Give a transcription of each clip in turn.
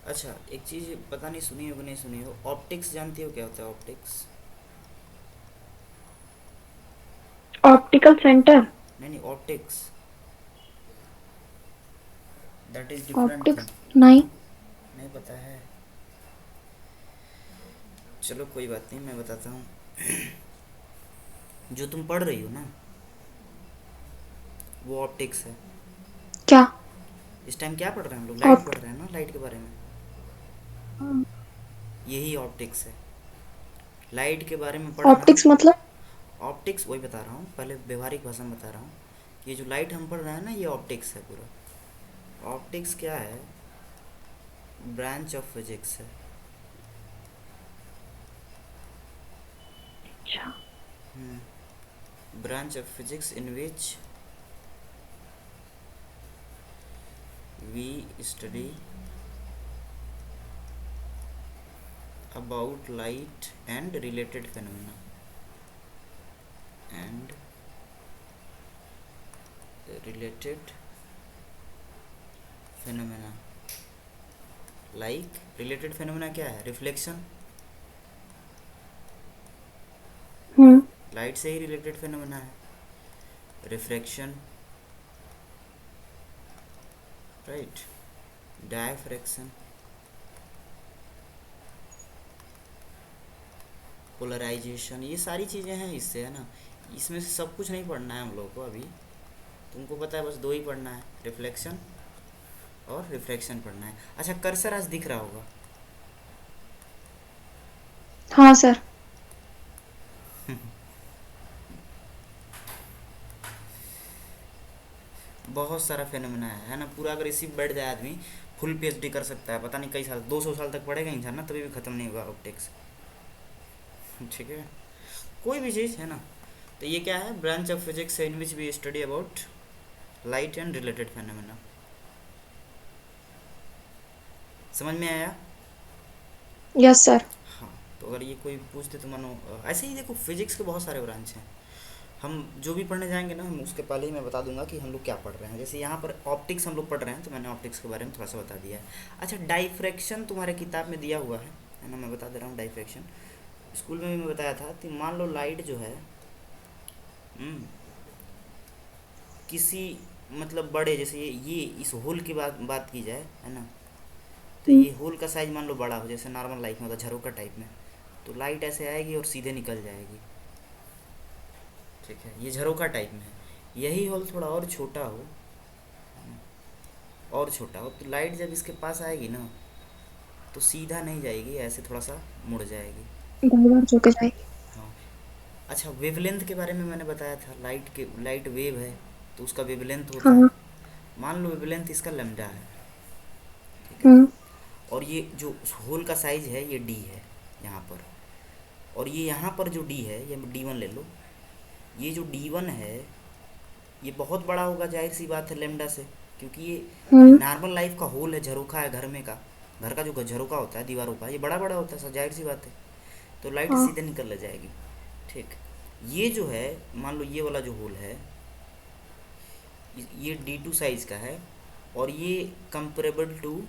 अच्छा, एक चीज़ पता नहीं सुनी हो कि नहीं सुनी हो, ऑप्टिक्स जानती हो क्या होता है ऑप्टिक्स? Optical centre. नहीं नहीं, optics, that is different thing. Optics नहीं। नहीं पता है? चलो कोई बात नहीं, मैं बताता हूँ। जो तुम पढ़ रही हो ना, वो ऑप्टिक्स है। क्या? इस टाइम क्या पढ़ रहे हैं हम लोग? लाइट पढ़ रहे हैं ना, लाइट के बारे में। यही ऑप्टिक्स है, लाइट के बारे में पढ़ना। ऑप्टिक्स मतलब? ऑप्टिक्स वही बता रहा हूँ, पहले व्यवहारिक भाषा में बता रहा हूँ। ये जो लाइट हम पढ़ रहे हैं ना, ये ऑप्टिक्स है पूरा। ऑप्टिक्स क्या है? ब्रांच ऑफ फिजिक्स है। अच्छा। Branch of physics in which we study about light and related phenomena and related phenomena। Like related phenomena क्या है? रिफ्लेक्शन। हम्म। लाइट से ही रिलेटेड phenomena है। रिफ्रैक्शन, राइट, डायफ्रैक्शन, पोलराइजेशन, ये सारी चीज़ें हैं इससे, है ना। इसमें से सब कुछ नहीं पढ़ना है हम लोग को अभी। तुमको पता है बस दो ही पढ़ना है, रिफ्लेक्शन और रिफ्रैक्शन पढ़ना है। अच्छा, कर्सर आज दिख रहा होगा। हाँ सर। बहुत सारा फेनोमेना है ना। पूरा अगर इसी बैठ जाए आदमी, फुल पीएचडी कर सकता है। पता नहीं कई साल, 200 साल तक पढ़ेगा इंसान ना, तभी भी ख़त्म नहीं होगा ऑप्टिक्स। ठीक है, कोई भी चीज़ है ना। तो ये क्या है? Branch of physics in which we study about light and related phenomena. समझ में आया? Yes sir. हाँ। तो अगर ये कोई पूछते तो मानो ऐसे ही देखो, फिजिक्स के बहुत सारे ब्रांच हैं। हम जो भी पढ़ने जाएंगे ना, हम उसके पहले ही मैं बता दूंगा कि हम लोग क्या पढ़ रहे हैं। जैसे यहाँ पर ऑप्टिक्स हम लोग पढ़ रहे हैं, तो मैंने ऑप्टिक्स के बारे में थोड़ा सा बता दिया है। अच्छा, डाइफ्रैक्शन तुम्हारे किताब में दिया हुआ है ना, मैं बता दे रहा हूँ। डाइफ्रैक्शन स्कूल में भी मैं बताया था कि मान लो लाइट जो है, हम्म, किसी मतलब बड़े, जैसे ये इस होल की बात बात की जाए, है ना। तो हम्म। ये होल का साइज मान लो बड़ा हो, जैसे नॉर्मल लाइफ में होता है झरोका टाइप में, तो लाइट ऐसे आएगी और सीधे निकल जाएगी। ठीक है, ये झरोका टाइप में है। यही होल थोड़ा और छोटा हो, और छोटा हो, तो लाइट जब इसके पास आएगी ना, तो सीधा नहीं जाएगी, ऐसे थोड़ा सा मुड़ जाएगी। डाइवर्ज होके जाएगी। हाँ। अच्छा, वेवलेंथ के बारे में मैंने बताया था। लाइट वेव है, तो उसका वेवलेंथ होता है। हाँ। मान लो वेवलेंथ इसका लैम्डा है, ठीक है। हम्म। और ये जो होल का साइज है ये डी है यहाँ पर। और ये यहाँ पर जो डी है, ये डी 1 ले लो। ये जो डी 1 है, ये बहुत बड़ा होगा, जाहिर सी बात है, लेमडा से। क्योंकि ये हम्म। नॉर्मल लाइफ का होल है, झरोखा है घर में का। घर का जो झरोखा होता है दीवारों का, ये बड़ा बड़ा होता है, सब जाहिर सी बात है। तो लाइट हाँ। सीधे निकल जाएगी। ठीक। ये जो है, मान लो ये वाला जो होल है, ये D2 साइज का है। और ये कंपेरेबल टू,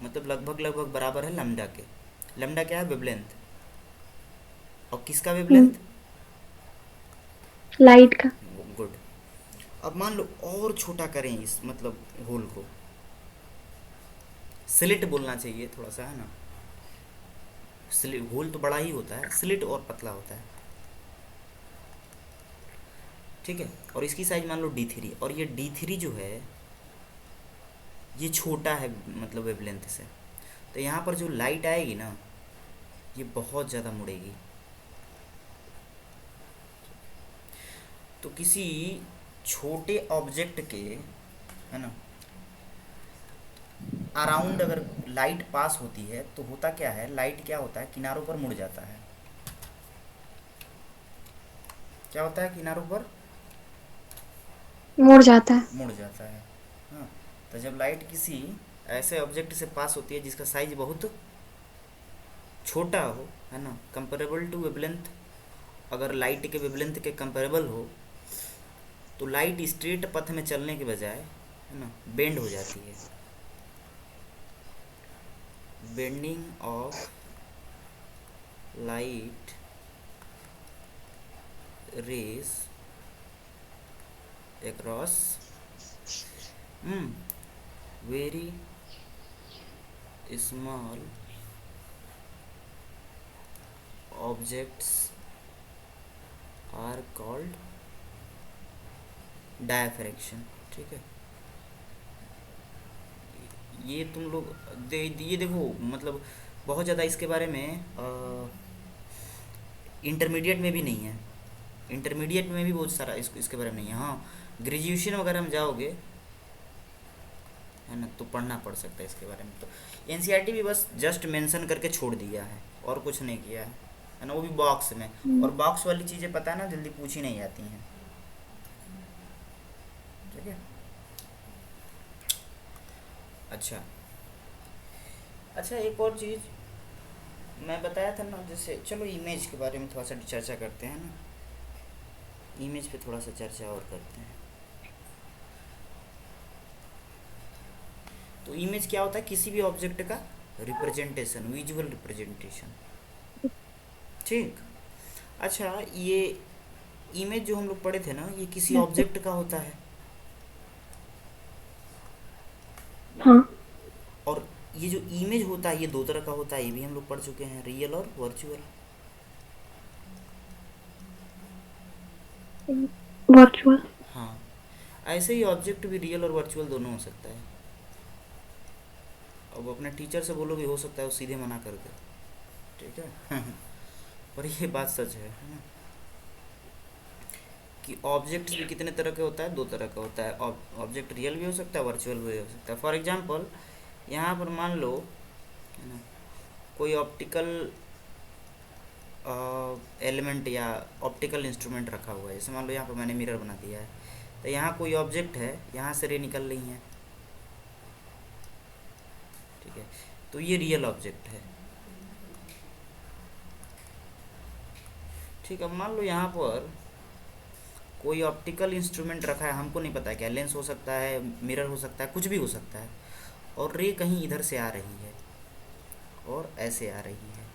मतलब लगभग लगभग बराबर है लैम्डा के। लैम्डा क्या है? वेवलेंथ। और किसका हम्म। वेवलेंथ? लाइट का। गुड। अब मान लो और छोटा करें इस मतलब होल को, स्लिट बोलना चाहिए थोड़ा सा, है ना। स्लिट, होल तो बड़ा ही होता है, स्लिट और पतला होता है। ठीक है। और इसकी साइज मान लो D3, और ये D3 जो है, ये छोटा है मतलब वेवलेंथ से। तो यहाँ पर जो लाइट आएगी ना, ये बहुत ज़्यादा मुड़ेगी। तो किसी छोटे ऑब्जेक्ट के, है ना, अराउंड अगर लाइट पास होती है, तो होता क्या है, लाइट क्या होता है, किनारों पर मुड़ जाता है। क्या होता है? किनारों पर मुड़ जाता है। मुड़ जाता है। हाँ। तो जब लाइट किसी ऐसे ऑब्जेक्ट से पास होती है जिसका साइज बहुत छोटा हो, है ना, कंपेरेबल टू वेवलेंथ, अगर लाइट के वेवलेंथ के कंपेरेबल हो, तो लाइट स्ट्रेट पथ में चलने के बजाय, है ना, बेंड हो जाती है। Bending of light rays across very small objects are called diffraction. ठीक है, ये तुम लोग ये देखो, मतलब बहुत ज़्यादा इसके बारे में इंटरमीडिएट में भी नहीं है, इंटरमीडिएट में भी बहुत सारा इसके बारे में नहीं है। हाँ, ग्रेजुएशन वगैरह में जाओगे है ना, तो पढ़ना पड़ सकता है इसके बारे में। तो एनसीईआरटी भी बस जस्ट मेंशन करके छोड़ दिया है और कुछ नहीं किया है ना, वो भी बॉक्स में। और बॉक्स वाली चीज़ें पता है ना, जल्दी पूछी नहीं जाती हैं। ठीक है, अच्छा अच्छा, एक और चीज़ मैं बताया था ना, जैसे चलो इमेज के बारे में थोड़ा सा चर्चा करते हैं ना, इमेज पे थोड़ा सा चर्चा और करते हैं। तो इमेज क्या होता है? किसी भी ऑब्जेक्ट का रिप्रेजेंटेशन, विजुअल रिप्रेजेंटेशन। ठीक, अच्छा, ये इमेज जो हम लोग पढ़े थे ना, ये किसी यस सर। ऑब्जेक्ट का होता है। हाँ। और ये जो इमेज होता है ये दो तरह का होता है, ये भी हम लोग पढ़ चुके हैं, रियल और वर्चुअल। वर्चुअल। हाँ, ऐसे ही ऑब्जेक्ट भी रियल और वर्चुअल दोनों हो सकता है। अब अपने टीचर से बोलोगे हो सकता है वो सीधे मना कर दे। ठीक है पर ये बात सच है ना, कि ऑब्जेक्ट्स भी कितने तरह के होता है? दो तरह का होता है। ऑब्जेक्ट रियल भी हो सकता है, वर्चुअल भी हो सकता है। फॉर एग्जांपल, यहाँ पर मान लो है ना, कोई ऑप्टिकल एलिमेंट या ऑप्टिकल इंस्ट्रूमेंट रखा हुआ है। जैसे मान लो यहाँ पर मैंने मिरर बना दिया है, तो यहाँ कोई ऑब्जेक्ट है, यहाँ से रे निकल रही है। ठीक है, तो ये रियल ऑब्जेक्ट है। ठीक है, अब मान लो यहाँ पर कोई ऑप्टिकल इंस्ट्रूमेंट रखा है, हमको नहीं पता क्या, लेंस हो सकता है, मिरर हो सकता है, कुछ भी हो सकता है, और रे कहीं इधर से आ रही है और ऐसे आ रही है।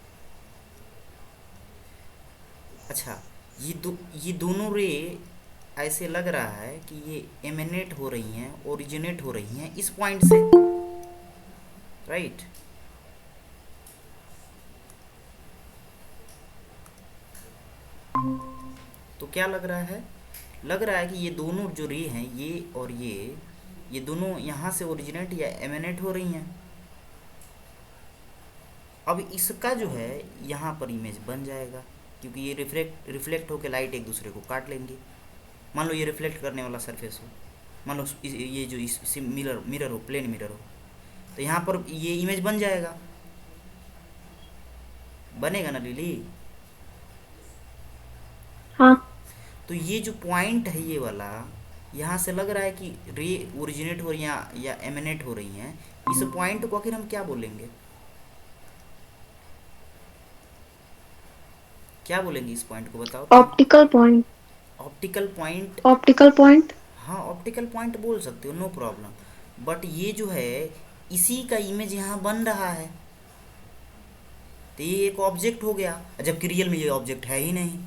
अच्छा, ये दोनों रे ऐसे लग रहा है कि ये एमिनेट हो रही हैं, ओरिजिनेट हो रही हैं इस पॉइंट से, राइट। तो क्या लग रहा है? लग रहा है कि ये दोनों जो रे हैं, ये और ये दोनों यहाँ से ओरिजिनेट या एमिनेट हो रही हैं। अब इसका जो है यहाँ पर इमेज बन जाएगा, क्योंकि ये रिफ्लेक्ट होकर लाइट एक दूसरे को काट लेंगे। मान लो ये रिफ्लेक्ट करने वाला सरफेस हो, मान लो ये जो इस मिरर हो, प्लेन मिरर हो, तो यहाँ पर ये इमेज बन जाएगा। बनेगा ना लिली? हाँ। तो ये जो पॉइंट है ये वाला, यहाँ से लग रहा है कि रे ओरिजिनेट हो रही हैं या एमिनेट हो रही हैं। इस पॉइंट को आखिर हम क्या बोलेंगे? क्या बोलेंगे इस पॉइंट को, बताओ तुम। Optical point. Optical point. Optical point. हाँ, ऑप्टिकल पॉइंट बोल सकते हो, नो प्रॉब्लम। बट ये जो है, इसी का इमेज यहाँ बन रहा है, तो ये एक ऑब्जेक्ट हो गया, जबकि रियल में ये ऑब्जेक्ट है ही नहीं।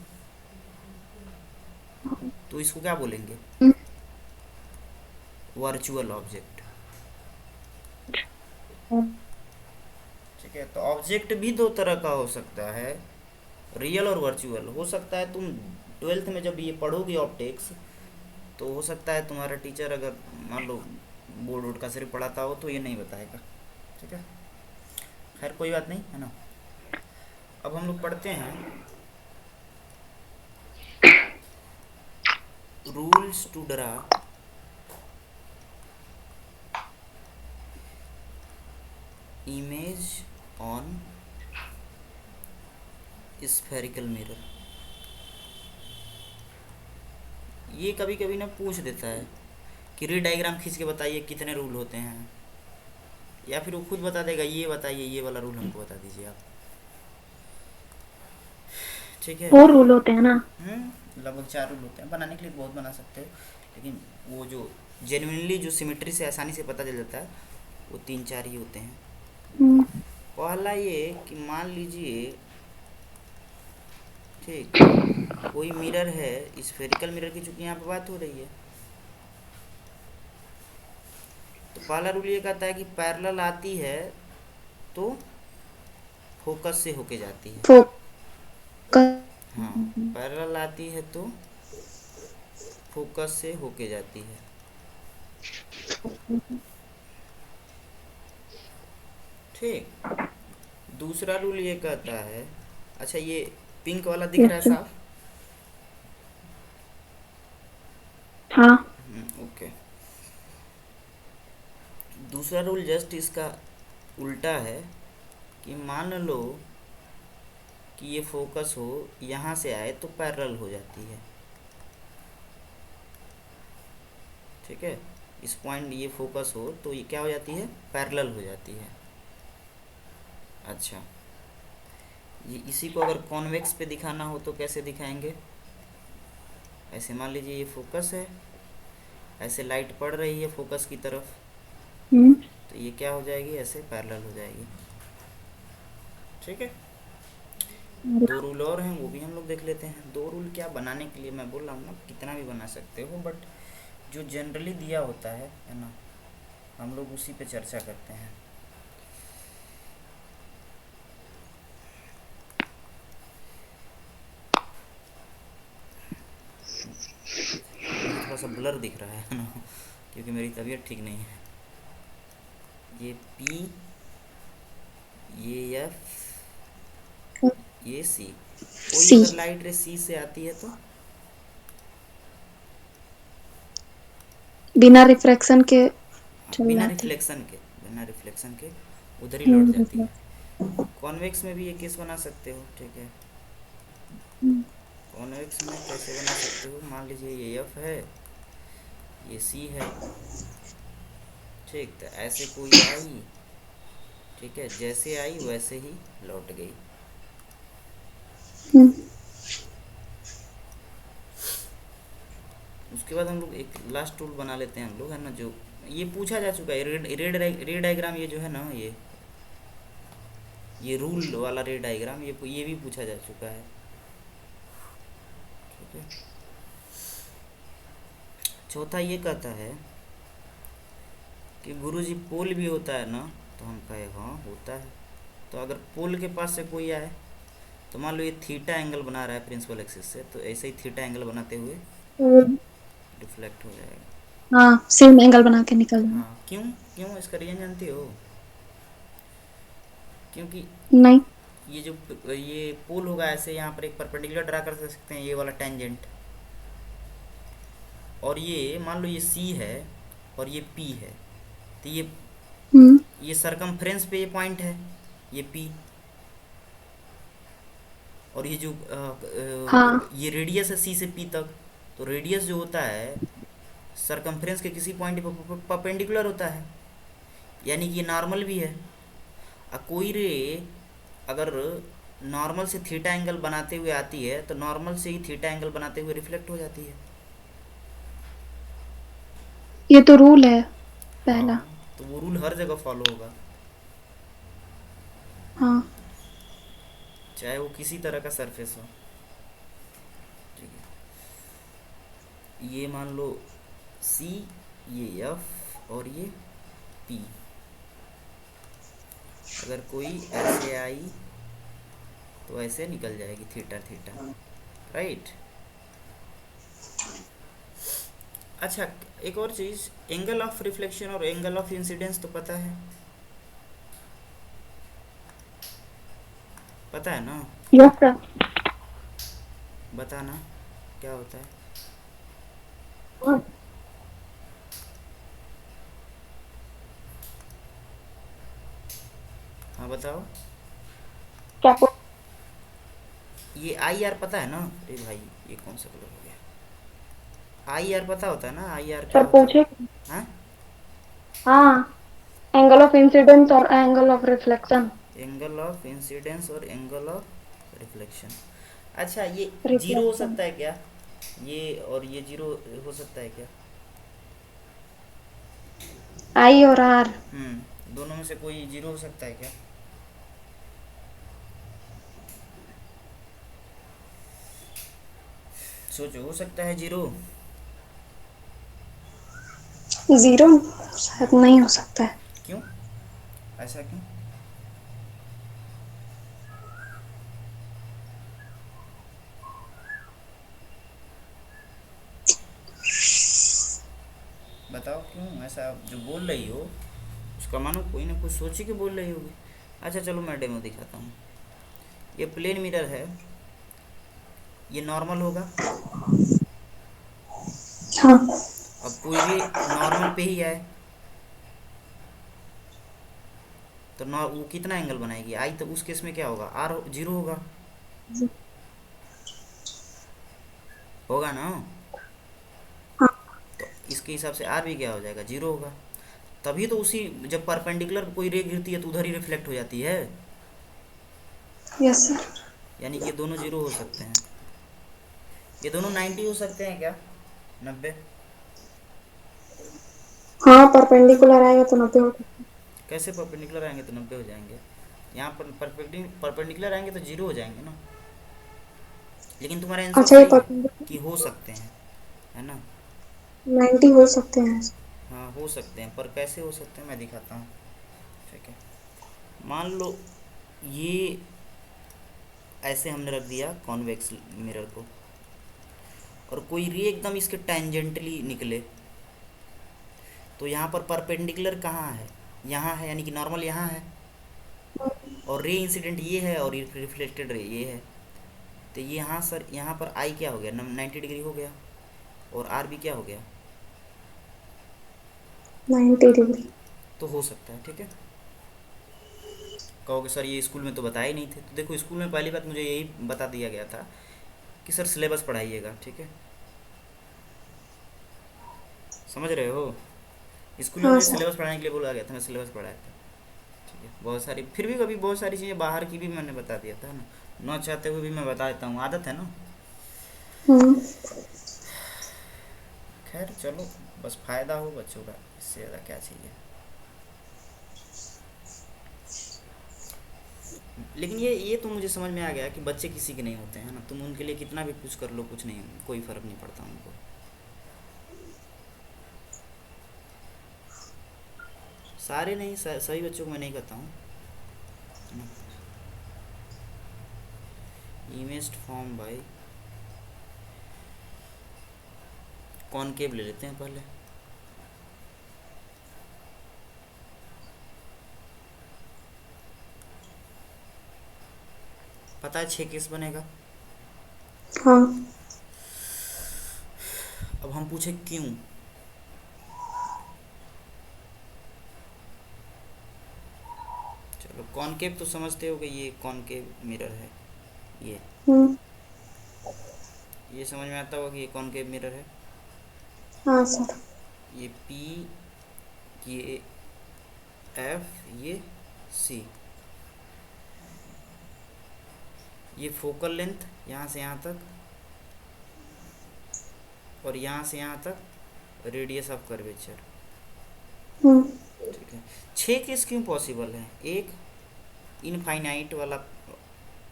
तो इसको क्या बोलेंगे? Virtual object. ठीक है, तो ऑब्जेक्ट भी दो तरह का हो सकता है, रियल और वर्चुअल हो सकता है। तुम 12th में जब ये पढ़ोगे ऑप्टिक्स, तो हो सकता है तुम्हारा टीचर अगर मान लो बोर्ड वोर्ड का सिर्फ पढ़ाता हो तो ये नहीं बताएगा। ठीक है, खैर कोई बात नहीं, है ना। अब हम लोग पढ़ते हैं rules to draw image on spherical mirror. ये कभी कभी ना पूछ देता है कि री डायग्राम खींच के बताइए कितने रूल होते हैं, या फिर वो खुद बता देगा, ये बताइए ये वाला रूल हमको बता दीजिए आप। ठीक है, 4 रूल होते हैं ना? लगभग 4 रूल होते हैं। बनाने के लिए बहुत बना सकते हो, लेकिन वो जो जेन्युइनली जो सिमेट्री से आसानी से पता चल जाता है, वो 3-4 ही होते हैं। हम्म, पहला ये कि मान लीजिए, ठीक, कोई मिरर है, स्फेरिकल मिरर की चूंकि यहाँ पे बात हो रही है, तो पहला रूल ये कहता है कि पैरेलल आती है तो फोकस से होके जाती है। फोकस। हाँ, पैरेलल आती है तो फोकस से होके जाती है। ठीक। दूसरा रूल ये कहता है, अच्छा ये पिंक वाला दिख रहा है यस सर। साफ? हाँ। ओके। दूसरा रूल जस्ट इसका उल्टा है कि मान लो कि ये फोकस हो, यहाँ से आए तो पैरेलल हो जाती है। ठीक है, इस पॉइंट ये फोकस हो तो ये क्या हो जाती है, पैरेलल हो जाती है। अच्छा, ये इसी को अगर कॉन्वेक्स पे दिखाना हो तो कैसे दिखाएंगे? ऐसे मान लीजिए ये फोकस है, ऐसे लाइट पड़ रही है फोकस की तरफ, हम्म। तो ये क्या हो जाएगी, ऐसे पैरेलल हो जाएगी। ठीक है। दो रूल और हैं, वो भी हम लोग देख लेते हैं। दो रूल क्या बनाने के लिए मैं बोल रहा हूँ ना, कितना भी बना सकते हो, बट जो जनरली दिया होता है ना, हम लोग उसी पे चर्चा करते हैं। मुझे थोड़ा सा ब्लर दिख रहा है ना, क्योंकि मेरी तबीयत ठीक नहीं है। ये पी, ये एफ, ये सी। कोई सी। अगर लाइट रे सी से आती है तो बिना रिफ्रैक्शन के चल जाती। बिना रिफ्लेक्शन के उधर ही लौट जाती है। रिफ्लेक्शन। कॉन्वेक्स में भी ये केस बना सकते हो। ठीक है, कॉन्वेक्स में कैसे बना सकते हो, मान लीजिए ये एफ है, ये सी है। ठीक, तो ऐसे कोई आई, ठीक है, जैसे आई वैसे ही लौट गई। उसके बाद हम लोग एक लास्ट टूल बना लेते हैं हम लोग, है ना, जो ये पूछा जा चुका है, रे डायग्राम, ये जो है ना, ये रूल वाला रे डायग्राम, ये भी पूछा जा चुका है। ठीक है। चौथा ये कहता है कि गुरुजी पोल भी होता है ना, तो हम कहे हाँ होता है। तो अगर पोल के पास से कोई आए, तो मान लो ये थीटा एंगल बना रहा है प्रिंसिपल एक्सिस से, तो ऐसे ही थीटा एंगल बनाते हुए रिफ्लेक्ट हो जाएगा। हाँ, सेम एंगल बना के निकल जाए। हाँ, क्यों? क्यों इसका रीजन जानते हो? क्योंकि नहीं। ये जो ये पोल होगा, ऐसे यहाँ पर एक परपेंडिकुलर ड्रा कर सकते हैं, ये वाला टेंजेंट, और ये मान लो ये सी है और ये पी है, तो ये सरकमफ्रेंस पे ये पॉइंट है, ये पी, और ये जो हाँ, ये रेडियस है सी से पी तक, तो रेडियस जो होता है सरकमफ्रेंस के किसी पॉइंट पर परपेंडिकुलर होता है, यानी कि ये नॉर्मल भी है। कोई रे अगर नॉर्मल से थीटा एंगल बनाते हुए आती है, तो नॉर्मल से ही थीटा एंगल बनाते हुए रिफ्लेक्ट हो जाती है। ये तो रूल है पहला। हाँ, तो वो रूल हर जगह फॉलो होगा, हाँ। चाहे वो किसी तरह का सरफेस हो। ठीक है, ये मान लो सी, ये एफ और ये पी, अगर कोई ऐसे आई तो ऐसे निकल जाएगी थीटा थीटा, राइट। अच्छा, एक और चीज़, एंगल ऑफ रिफ्लेक्शन और एंगल ऑफ इंसिडेंस तो पता है? पता है ना? Yes sir. बताना क्या होता है। हाँ बताओ। क्या ये आई आर पता है ना? अरे भाई, ये कौन सा कलर हो गया? आई आर पता होता है ना, आई आर क्या सर होता है? पूछे? हाँ, हाँ, एंगल ऑफ इंसिडेंस और angle of reflection. Angle of incidence और एंगल ऑफ रिफ्लेक्शन। अच्छा, ये जीरो हो रिफ्लेक्शन। सकता है क्या? ये और ये जीरो हो सकता है क्या? आई और आर। दोनों में से कोई जीरो हो सकता है क्या? सोचो, हो सकता है जीरो। जीरो शायद हाँ। नहीं हो सकता है। क्यों? ऐसा क्यों? बताओ क्यों ऐसा जो बोल रही हो, उसका मानो कोई ना कुछ सोची के बोल रही होगी। अच्छा चलो मैं डेमो दिखाता हूँ। ये प्लेन मिरर है, ये नॉर्मल होगा। हाँ। अब कोई रे नॉर्मल पे ही आए तो वो कितना एंगल बनाएगी आई, तो उस केस में क्या होगा, आर जीरो होगा। होगा ना? हाँ। तो इसके हिसाब से आर भी क्या हो जाएगा, जीरो होगा। तभी तो उसी, जब परपेंडिकुलर कोई रे गिरती है तो उधर ही रिफ्लेक्ट हो जाती है। Yes sir. यानी कि ये दोनों जीरो हो सकते हैं। ये दोनों 90 हो सकते हैं क्या? 90? हाँ परपेंडिकुलर आएगा तो 90 हो सकता कैसे परपेंडिकुलर आएंगे तो 90 हो जाएंगे? यहाँ पर परपेंडिकुलर आएंगे तो जीरो हो जाएंगे ना। लेकिन तुम्हारा है। आंसर अच्छा ये सही है कि हो परपेंडिकुलर सकते हैं, है ना। 90 हो सकते हैं। हाँ हो सकते हैं, पर कैसे हो सकते हैं मैं दिखाता हूँ। ठीक है, मान लो ये ऐसे हमने रख दिया कॉन्वेक्स मिरर को, और कोई रे एकदम इसके टेंजेंटली निकले, तो यहाँ पर परपेंडिकुलर कहाँ है, यहाँ है, यानी कि नॉर्मल यहाँ है, और रे इंसिडेंट ये है और रिफ्लेक्टेड रे ये है। तो ये यहाँ सर, यहाँ पर आई क्या हो गया, 90 डिग्री हो गया, और आर भी क्या हो गया, 90 डिग्री। तो हो सकता है। ठीक है, कहोगे सर ये स्कूल में तो बताए नहीं थे। तो देखो स्कूल में पहली बात मुझे यही बता दिया गया था कि सर सिलेबस पढ़ाइएगा। ठीक है, समझ रहे हो। स्कूल में हाँ मुझे सर। सिलेबस पढ़ाने के लिए बोला गया था, मैं सिलेबस पढ़ाया था। ठीक है, बहुत सारी, फिर भी कभी बहुत सारी चीज़ें बाहर की भी मैंने बता दिया था ना चाहते हुए भी मैं बता देता हूँ, आदत है ना। हम्म। खैर चलो, बस फ़ायदा हो बच्चों का, इससे ज़्यादा क्या चाहिए। लेकिन ये तो मुझे समझ में आ गया कि बच्चे किसी के नहीं होते हैं ना, तुम उनके लिए कितना भी कुछ कर लो, कुछ नहीं, कोई फ़र्क नहीं पड़ता उनको। सारे नहीं, सही बच्चों को मैं नहीं कहता हूँ। इमेज फॉर्म बाय कॉनकेव ले लेते हैं पहले। पता है 6 केस बनेगा। हाँ। अब हम पूछे क्यों। चलो कॉनकेव तो समझते हो कि ये कॉनकेव मिरर है, हम्म। ये समझ में आता होगा कि ये कॉनकेव मिरर है। हाँ सर। ये पी, ये एफ, ये सी, ये फोकल लेंथ यहाँ से यहाँ तक, और यहाँ से यहाँ तक रेडियस ऑफ कर्वेचर। हम्म। ठीक है, 6 केस क्यों पॉसिबल है, एक इनफाइनाइट वाला।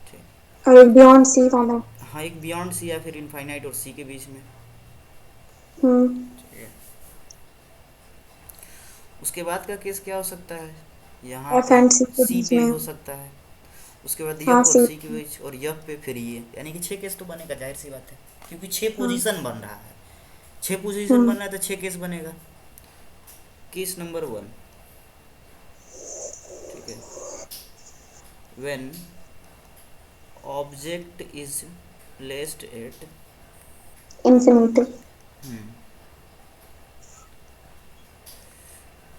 ठीक, और एक बियॉन्ड सी वाला। हाँ एक बियॉन्ड सी या फिर इनफाइनाइट और सी के बीच में। हम्म। ठीक है, उसके बाद का केस क्या हो सकता है, यहाँ एफ पे एंड सी के सी बीच पे भी में। हो सकता है, उसके बाद हाँ यफ और सी। सी के बीच, और यफ पे फिर ये, यानी कि 6 केस तो बनेगा, जाहिर सी बात है, क्योंकि 6 पोजीशन बन रहा है। 6 पोजीशन बन हम्म। रहा है तो 6 केस बनेगा। Case number 1। ठीक है, when object is placed eight, infinity.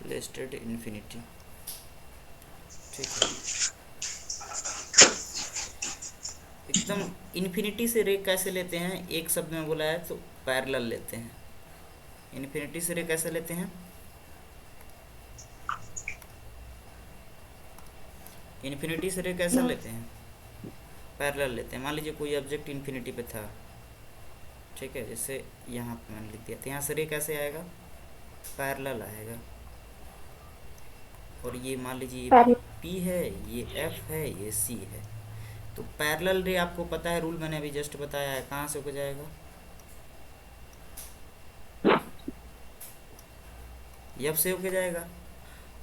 Placed at infinity. ठीक है, एकदम इन्फिनिटी से रे कैसे लेते हैं, एक शब्द में बोला है तो पैरेलल लेते हैं। इन्फिनिटी से रे कैसे लेते हैं, इन्फिनिटी से रे कैसे लेते हैं, पैरेलल लेते हैं। मान लीजिए कोई ऑब्जेक्ट इन्फिनिटी पे था, ठीक है, जैसे यहाँ पे मैंने लिख दिया, तो यहाँ से रे कैसे आएगा, पैरेलल आएगा। और ये मान लीजिए ये पैरेलल। पी है, ये एफ है, ये सी है, तो पैरेलल रे आपको पता है रूल, मैंने अभी जस्ट बताया है, कहाँ से हो जाएगा, ये अब सेव हो जाएगा।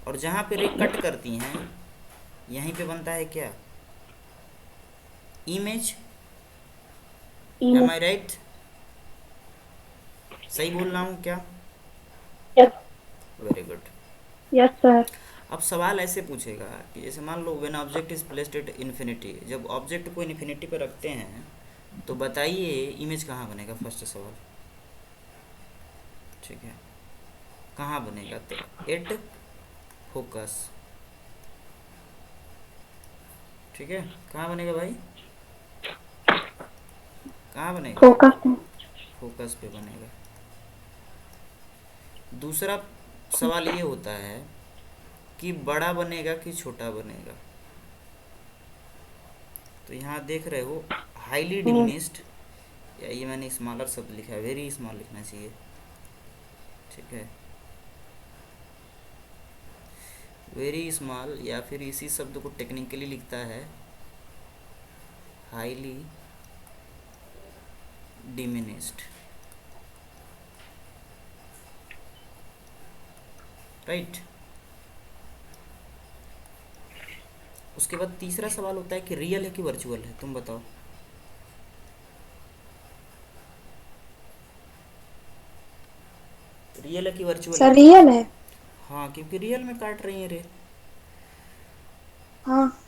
और जहाँ पे रे कट करती हैं यहीं पे बनता है क्या, image. M image. I right, सही बोल रहा हूँ क्या? Yes. Very good. Yes sir. अब सवाल ऐसे पूछेगा कि जैसे मान लो when object is placed at infinity, जब ऑब्जेक्ट को इन्फिनिटी पे रखते हैं तो बताइए इमेज कहाँ बनेगा, फर्स्ट सवाल। ठीक है, कहाँ बनेगा, तो एट फोकस। ठीक है, कहाँ बनेगा भाई, कहाँ बनेगा, फोकस है। फोकस पे बनेगा। दूसरा सवाल ये होता है कि बड़ा बनेगा कि छोटा बनेगा। तो यहाँ देख रहे हो हाईली डिमिनिस्ड, या ये मैंने स्मॉलर शब्द लिखा है, वेरी स्मॉल लिखना चाहिए। ठीक है, वेरी स्मॉल, या फिर इसी शब्द को टेक्निकली लिखता है हाईली डिमिनिस्ड। राइट। उसके बाद तीसरा सवाल होता है कि रियल है कि वर्चुअल है, तुम बताओ। रियल है कि वर्चुअल सर है? रियल है। हाँ, क्योंकि रियल में काट रही है रे। हाँ।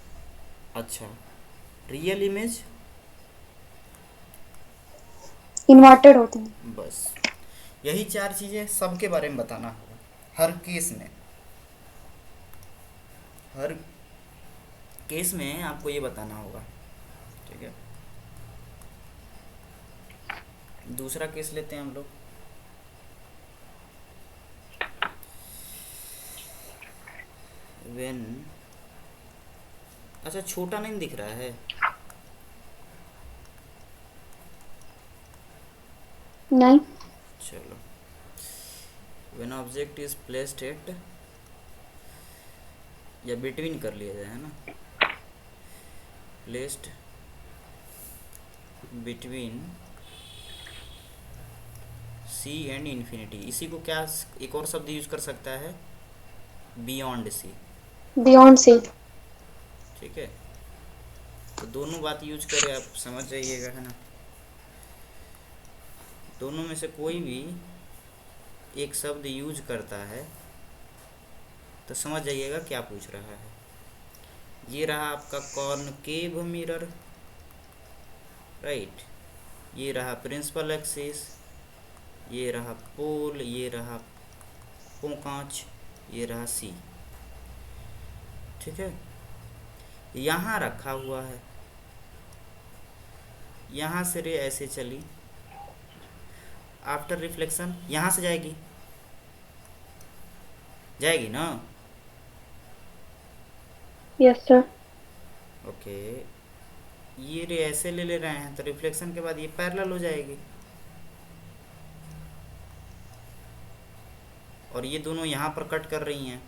अच्छा, रियल इमेज, इन्वर्टेड होते हैं। बस यही चार चीज़ें सबके बारे में बताना होगा, हर केस में। हर केस में आपको ये बताना होगा। ठीक है, दूसरा केस लेते हैं हम लोग। वेन, अच्छा छोटा नहीं दिख रहा है? नहीं। चलो, when object is placed at, या बिटवीन कर लिया जाए, है ना, placed between C and infinity, इसी को क्या एक और शब्द यूज कर सकता है, बियॉन्ड सी। बियॉन्ड सी। ठीक है, तो दोनों बात यूज करें, आप समझ जाइएगा, है ना। दोनों में से कोई भी एक शब्द यूज करता है तो समझ जाइएगा क्या पूछ रहा है। ये रहा आपका कॉनकेव मिरर, राइट। ये रहा प्रिंसिपल एक्सिस, ये रहा पोल, ये रहा पोकांच, ये रहा सी। ठीक है, यहाँ रखा हुआ है, यहाँ से रे ऐसे चली, आफ्टर रिफ्लेक्शन यहाँ से जाएगी, जाएगी ना। Yes sir. ओके, ये रे ऐसे ले ले रहे हैं तो रिफ्लेक्शन के बाद ये पैरेलल हो जाएगी, और ये दोनों यहाँ पर कट कर रही हैं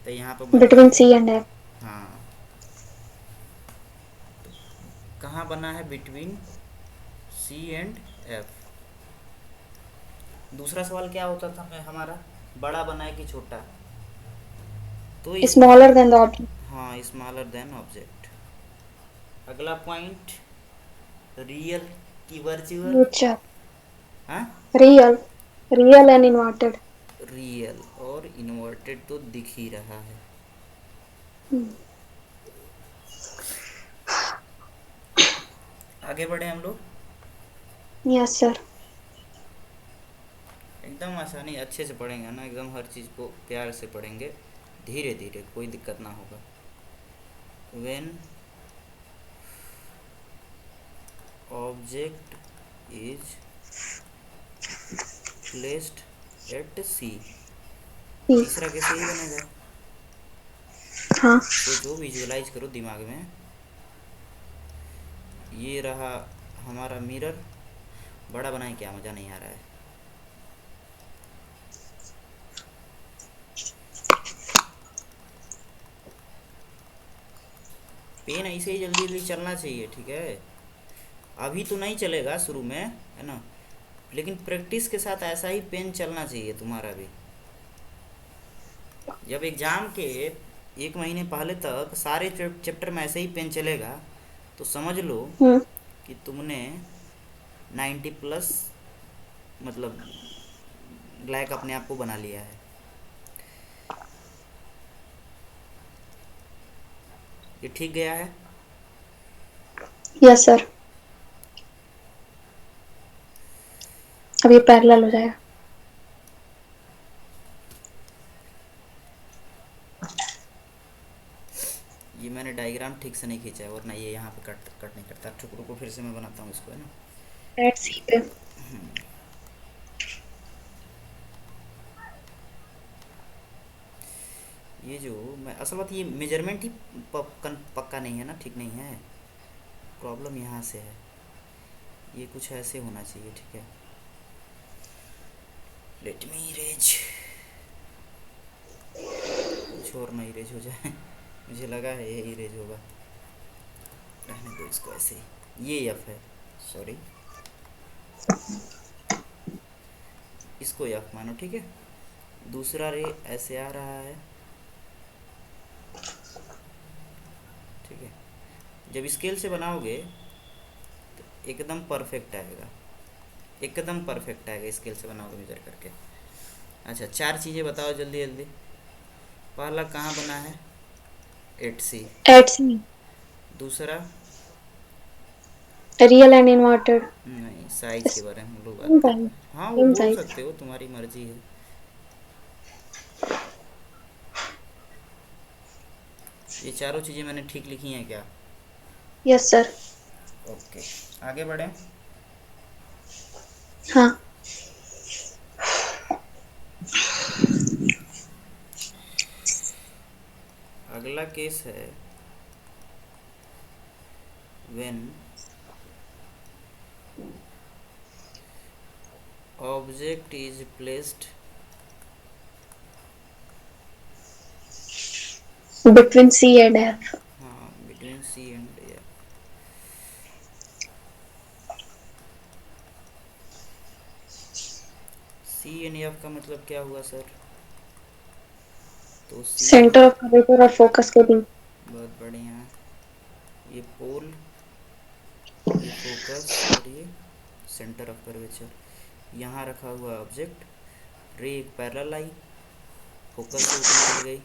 तो यहाँ पर बन बिटवीन जाएगा। सी एंड एफ। हाँ, कहाँ बना है, बिटवीन सी एंड एफ। दूसरा सवाल क्या होता था मैं हमारा, बड़ा बना है कि छोटा, तो इस, स्मॉलर देन द ऑब्जेक्ट। हाँ, स्मॉलर देन ऑब्जेक्ट। अगला पॉइंट, रियल की वर्चुअल। अच्छा। हाँ, real. Real and inverted. Real और इन्वर्टेड तो दिख ही रहा है। आगे बढ़े हम लोग, यस सर। एकदम आसानी अच्छे से पढ़ेंगे ना, एकदम हर चीज़ को प्यार से पढ़ेंगे, धीरे धीरे, कोई दिक्कत ना होगा। When object is placed at C, तीसरा कैसे ही बनेगा, हाँ। सोचो, विजुअलाइज करो दिमाग में। ये रहा हमारा मिरर, बड़ा बनाए, क्या मज़ा नहीं आ रहा है। पेन ऐसे ही जल्दी जल्दी चलना चाहिए, ठीक है। अभी तो नहीं चलेगा शुरू में, है ना, लेकिन प्रैक्टिस के साथ ऐसा ही पेन चलना चाहिए तुम्हारा भी। जब एग्ज़ाम के 1 महीने पहले तक सारे चैप्टर में ऐसे ही पेन चलेगा तो समझ लो हम्म। कि तुमने 90+ मतलब लायक अपने आप को बना लिया है। ये ठीक गया है? यस सर, अब ये पैरेलल हो जाएगा। ये मैंने डायग्राम ठीक से नहीं खींचा है वरना ये यहाँ पे कट कट नहीं करता। रुको रुको, फिर से मैं बनाता हूँ इसको, है ना। लेट्स सी पे। ये जो मैं असल बात, ये मेजरमेंट ही पक्का नहीं है ना, ठीक नहीं है। प्रॉब्लम यहाँ से है। ये कुछ ऐसे होना चाहिए, ठीक है। लेट मी इरेज, कुछ और ना इरेज हो जाए। मुझे लगा है ये इरेज होगा। रहने दो इसको ऐसे ही। ये एफ है, सॉरी, इसको एफ मानो, ठीक है। दूसरा रे ऐसे आ रहा है, ठीक है। जब स्केल से बनाओगे तो एकदम परफेक्ट आएगा, एकदम परफेक्ट आएगा स्केल से बनाओगे मेजर करके। अच्छा, 4 चीज़ें बताओ जल्दी जल्दी। पहला कहाँ बना है? 8C। एट सी। दूसरा? Real and inverted. नहीं, साइज के बारे में हम लोग बात सेम कर रहे साइज। हैं। हाँ, वो सेम बोल साइज। सकते हो, तुम्हारी मर्जी है। ये चारों चीज़ें मैंने ठीक लिखी हैं क्या? Yes sir. ओके, आगे बढ़ें। हाँ। अगला केस है when object is placed between C and F. हाँ, between C and F। C and F का मतलब क्या हुआ सर? तो C सेंटर ऑफ कर्वेचर और फोकस के बीच। बहुत बढ़िया। ये पोल, ये फोकस और ये सेंटर ऑफ कर्वेचर। यहाँ रखा हुआ ऑब्जेक्ट, रे एक पैरेलल आई, फोकस से होकर निकल गई,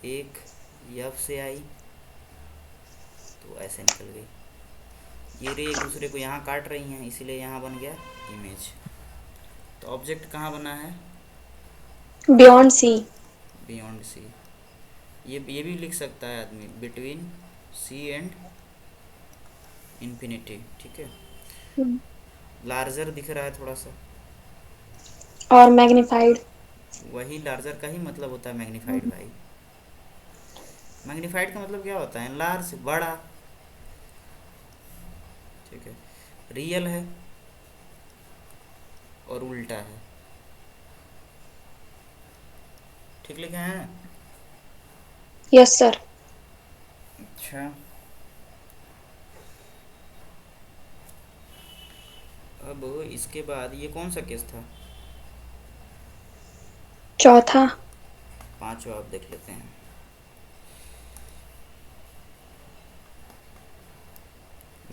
एक एफ से आई तो ऐसे निकल गई। ये रे एक दूसरे को यहाँ काट रही हैं, इसीलिए यहाँ बन गया इमेज। तो ऑब्जेक्ट कहाँ बना है? Beyond C. Beyond C। ये भी लिख सकता है आदमी, बिटवीन C एंड इन्फिनिटी, ठीक है। लार्जर दिख रहा है थोड़ा सा, और मैग्नीफाइड। वही लार्जर का ही मतलब होता है मैग्नीफाइड भाई। मैग्नीफाइड का मतलब क्या होता है? लार्ज, बड़ा, ठीक है। रियल है और उल्टा है, ठीक लिखे हैं? Yes sir. अच्छा, अब इसके बाद ये कौन सा केस था? चौथा। पांचवा आप देख लेते हैं।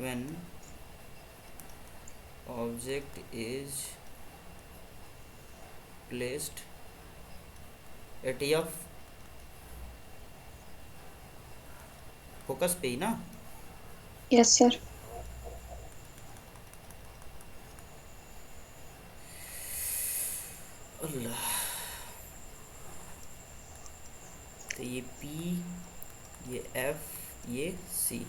when object is placed at of focus पे ही ना? Yes sir. अल्लाह, तो ये P, ये F, ये C।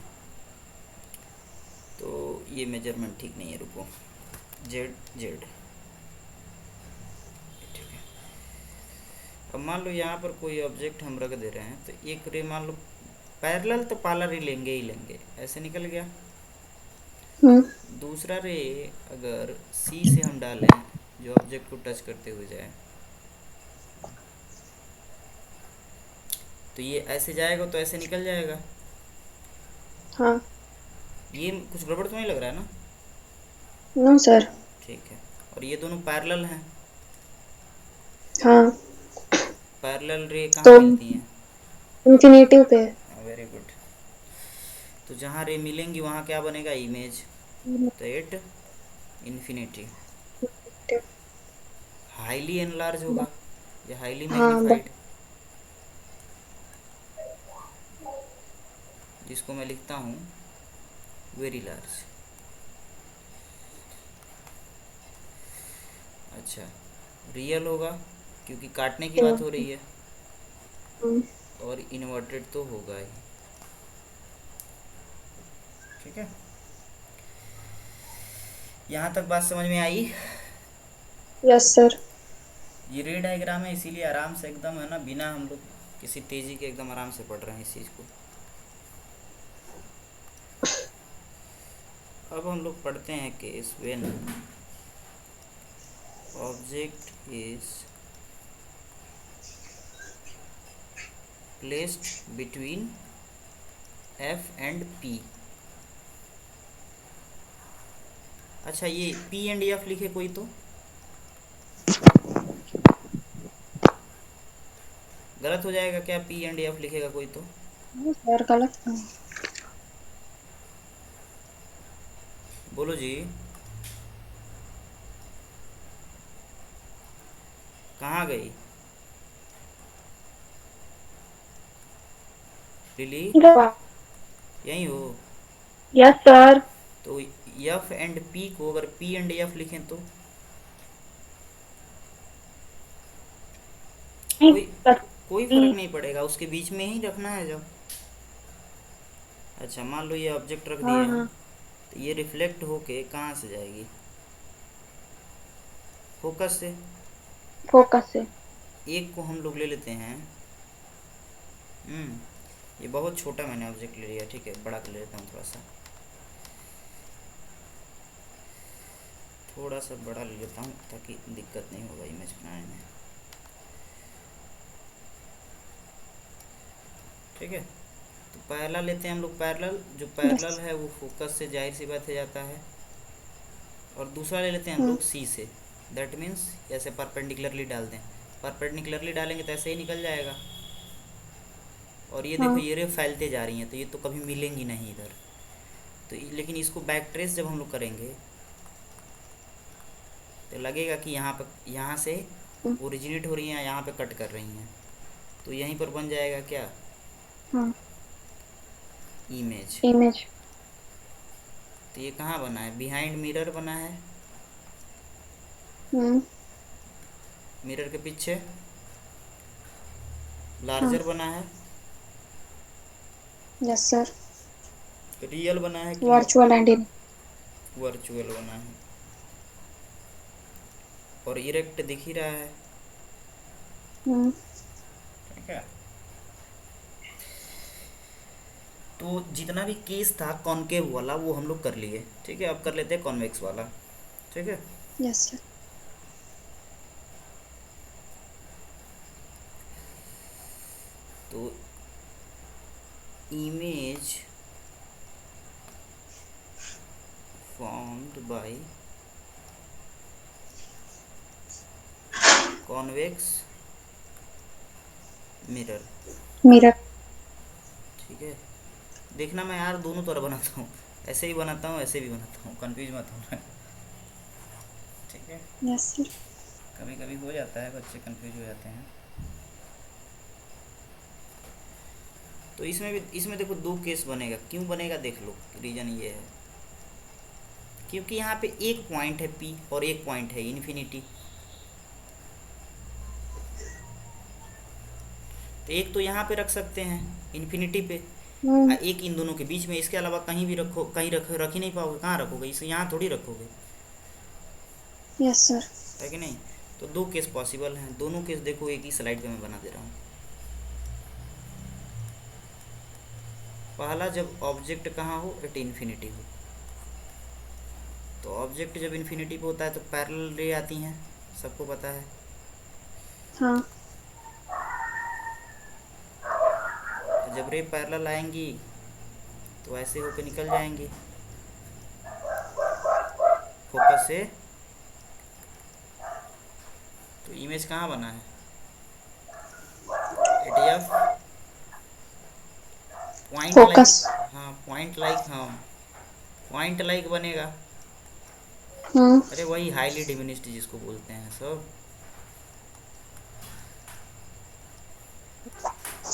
तो ये मेजरमेंट ठीक नहीं है, रुको। जेड जेड, ठीक है। अब मान लो यहाँ पर कोई ऑब्जेक्ट हम रख दे रहे हैं, तो एक रे मान लो पैरेलल, तो पार्लर ही लेंगे ही लेंगे, ऐसे निकल गया। हम्म। दूसरा रे अगर C से हम डालें जो ऑब्जेक्ट को टच करते हुए जाए, तो ये ऐसे जाएगा तो ऐसे निकल जाएगा। हाँ। ये कुछ गड़बड़ तो नहीं लग रहा है ना? No sir. ठीक है, और ये दोनों पैरेलल हैं। हाँ, पैरेलल रे कहाँ तो मिलती हैं? इंफिनिटिव पे। Very good. तो जहाँ रे मिलेंगी वहाँ क्या बनेगा? इमेज। तो एट इन्फिनिटी हाईली एनलार्ज होगा या हाईली हाँ मैग्नीफाइड, जिसको मैं लिखता हूँ वेरी लार्ज। अच्छा, रियल होगा क्योंकि काटने की बात हो रही है, और इन्वर्टेड तो होगा ही। ठीक है, यहाँ तक बात समझ में आई? Yes sir. ये रे डायग्राम है, इसीलिए आराम से एकदम है ना, बिना हम लोग किसी तेज़ी के एकदम आराम से पढ़ रहे हैं इस चीज़ को। अब हम लोग पढ़ते हैं case when object is placed between F and P. अच्छा, ये पी एंड एफ लिखे कोई तो गलत हो जाएगा क्या? पी एंड एफ लिखेगा कोई तो सर गलत नहीं। बोलो जी, कहाँ गई लिली? यहीं हो? Yes sir. तो एफ एंड पी को अगर पी एंड एफ लिखें तो कोई कोई फर्क नहीं पड़ेगा, उसके बीच में ही रखना है जब। अच्छा, मान लो ये ऑब्जेक्ट रख हाँ दिए हैं, हाँ, तो ये रिफ्लेक्ट होके कहाँ से जाएगी? फोकस से। फोकस से। एक को हम लोग ले लेते हैं। ये बहुत छोटा मैंने ऑब्जेक्ट ले लिया, ठीक है, बड़ा कर लेता हूँ थोड़ा सा, थोड़ा सा बड़ा ले लेता हूँ ताकि दिक्कत नहीं होगा इमेज बनाने में। ठीक है, तो पहला लेते हैं हम लोग पैरेलल। जो यस। पैरेलल है वो फोकस से जाहिर सी बात है जाता है। और दूसरा ले लेते हैं हम लोग सी से। दैट मीन्स ऐसे परपेंडिकुलरली डाल दें, परपेंडिकुलरली डालेंगे तो ऐसे ही निकल जाएगा। और ये देखो, हाँ ये रे फैलते जा रही हैं, तो ये तो कभी मिलेंगी नहीं इधर। तो लेकिन इसको बैक ट्रेस जब हम लोग करेंगे तो लगेगा कि यहाँ से ओरिजिनेट हो रही हैं, यहाँ पे कट कर रही हैं, तो यहीं पर बन जाएगा क्या? हाँ, इमेज। इमेज। तो ये कहाँ बना है? बिहाइंड मिरर बना है, मिरर के पीछे हाँ। लार्जर बना है, यस सर। रियल बना है कि वर्चुअल एंड इन। वर्चुअल बना है, और इरेक्ट दिख ही रहा है। ठीक है, तो जितना भी केस था कॉनकेव वाला वो हम लोग कर लिए। ठीक है, अब कर लेते हैं कॉन्वेक्स वाला। ठीक है, यस सर। तो image formed by convex mirror। Mirror. ठीक है, देखना मैं यार दोनों तरह बनाता हूँ, ऐसे ही बनाता हूँ ऐसे भी बनाता हूँ, कंफ्यूज मत होना। ठीक है, यस सर। कभी कभी हो जाता है, बच्चे कंफ्यूज हो जाते हैं। तो इसमें देखो दो केस बनेगा। क्यों बनेगा देख लो, रीज़न ये है क्योंकि यहाँ पे एक पॉइंट है पी और एक पॉइंट है इन्फिनिटी। तो एक तो यहाँ पे रख सकते हैं इन्फिनिटी पे, एक इन दोनों के बीच में। इसके अलावा कहीं भी रखो, कहीं रख ही नहीं पाओगे, कहाँ रखोगे इसे? यहाँ थोड़ी रखोगे, यस सर। है कि नहीं? तो दो केस पॉसिबल हैं, दोनों केस देखो एक ही स्लाइड पे मैं बना दे रहा हूँ। पहला, जब ऑब्जेक्ट कहाँ हो? एट इन्फिनिटी हो। तो ऑब्जेक्ट जब इन्फिनिटी पे होता है तो पैरेलल रे आती हैं, सबको पता है। हाँ। तो जब रे पैरेलल आएंगी तो ऐसे होके निकल जाएंगी फोकस से तो इमेज कहाँ बना है? ETF point like. फोकस। हाँ पॉइंट लाइक, हाँ पॉइंट लाइक बनेगा। हम्म। अरे वही हाईली डिमिनिस्ड जिसको बोलते हैं सब।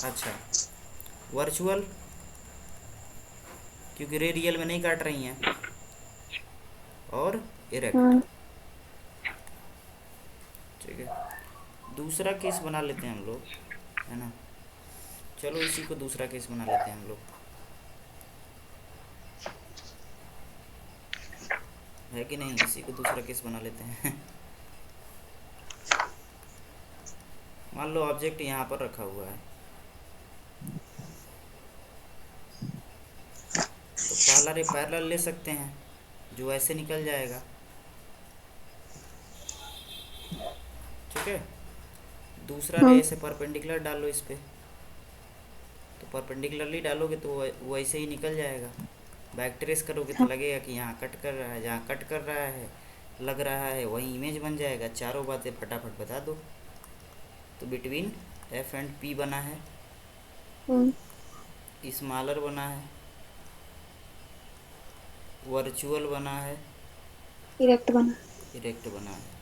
अच्छा, वर्चुअल, क्योंकि रे रियल में नहीं काट रही हैं। और इरेक्ट। हम्म। ठीक है, दूसरा केस बना लेते हैं हम लोग, है ना। चलो इसी को दूसरा केस बना लेते हैं हम लोग, है कि नहीं? इसी को दूसरा केस बना लेते हैं। मान लो ऑब्जेक्ट यहाँ पर रखा हुआ है, तो पहला रे पैरेलल ले सकते हैं जो ऐसे निकल जाएगा। ठीक है, दूसरा रे हम्म। ऐसे परपेंडिकुलर डालो इस पे, तो परपेंडिकुलरली डालोगे तो वो ऐसे ही निकल जाएगा। बैक ट्रेस करोगे तो हाँ। लगेगा कि यहाँ कट कर रहा है, जहाँ कट कर रहा है लग रहा है वही इमेज बन जाएगा। चारों बातें फटाफट बता दो। तो बिटवीन एफ एंड पी बना है, हम्म। स्मॉलर बना है, वर्चुअल बना है, इरेक्ट बना। इरेक्ट बना है।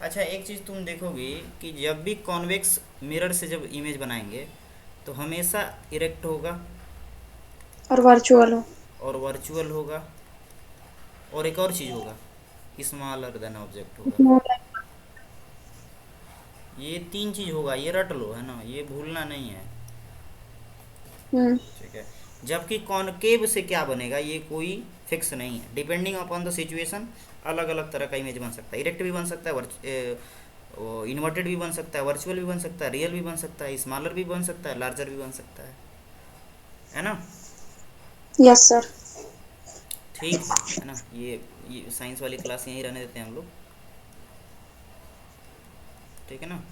अच्छा एक चीज़ तुम देखोगे कि जब भी कॉन्वेक्स मिरर से जब इमेज बनाएंगे तो हमेशा इरेक्ट होगा और वर्चुअल हो। और वर्चुअल होगा, और एक और चीज़ होगा, स्मॉलर देन ऑब्जेक्ट होगा। स्मॉल। ये तीन चीज़ होगा, ये रट लो, है ना, ये भूलना नहीं है। हम्म। ठीक है, जबकि कॉनकेव से क्या बनेगा ये कोई फिक्स नहीं है, डिपेंडिंग अपॉन द सिचुएशन अलग अलग तरह का इमेज बन सकता है। इरेक्ट भी बन सकता है, इन्वर्टेड भी बन सकता है, वर्चुअल भी बन सकता है, रियल भी बन सकता है, स्मॉलर भी बन सकता है, लार्जर भी बन सकता है ना। Yes sir. ठीक है ना। ये साइंस वाली क्लास यहीं रहने देते हैं हम लोग, ठीक है ना।